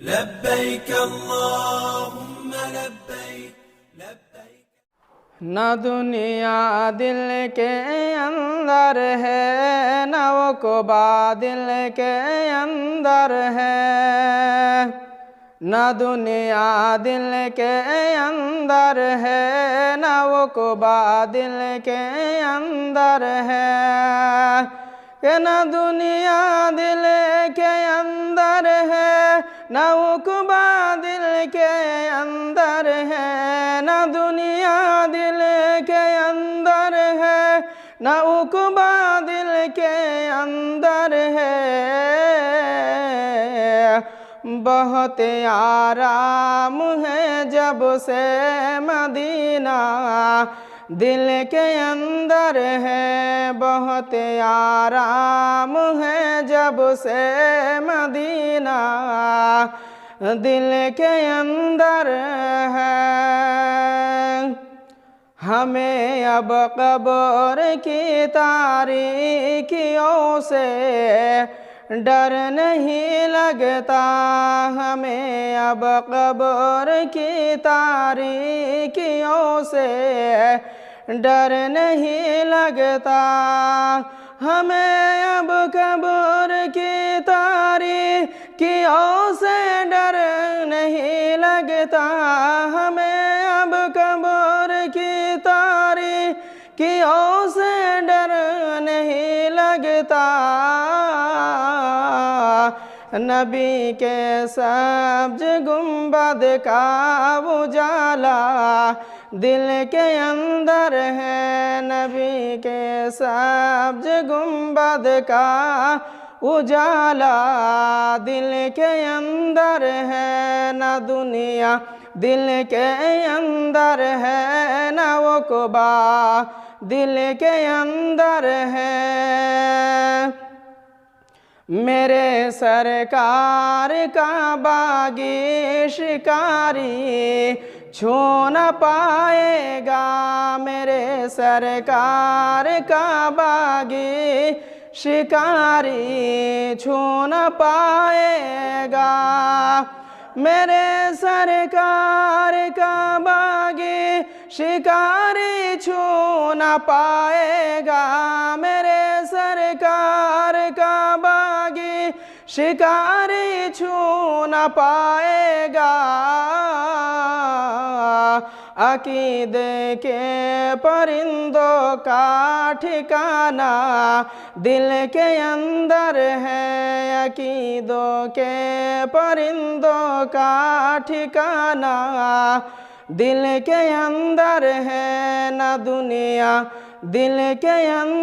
लब्बैक अल्लाहुम्मा लब्बैक लब्बैक। ना दुनिया दिल के अंदर है, ना उक़बा दिल के अंदर है। ना दुनिया दिल के अंदर है, ना उक़बा दिल के अंदर है। कि ना दुनिया दिल के अंदर है, ना उक़बा दिल के अंदर है। ना दुनिया दिल के अंदर है, ना उक़बा दिल के अंदर है। बहुत आराम है जब से मदीना दिल के अंदर है। बहुत आराम है जब से मदीना दिल के अंदर है। हमें अब कब्र की तारीकियों से डर नहीं लगता। हमें अब कब्र की तारीकियों से डर नहीं लगता। हमें अब कब्र की तारीकियों से डर नहीं लगता। हमें अब कब्र की तारीकियों से डर नहीं लगता। नबी के सब्ज गुंबद का उजाला दिल के अंदर है। नबी के सब्ज गुंबद का उजाला दिल के अंदर है। ना दुनिया दिल के अंदर है, ना उक़बा दिल के अंदर है। मेरे सरकार का बागी शिकारी छू न पाएगा। मेरे सरकार का बागी शिकारी छू न पाएगा। मेरे सरकार का बागी शिकारी छू न पाएगा। मेरे सरकार का बागी शिकारी छू न पाएगा। अकीदे के परिंदों का ठिकाना दिल के अंदर है। अकीदों के परिंदों का ठिकाना दिल के अंदर है। ना दुनिया दिल के अंदर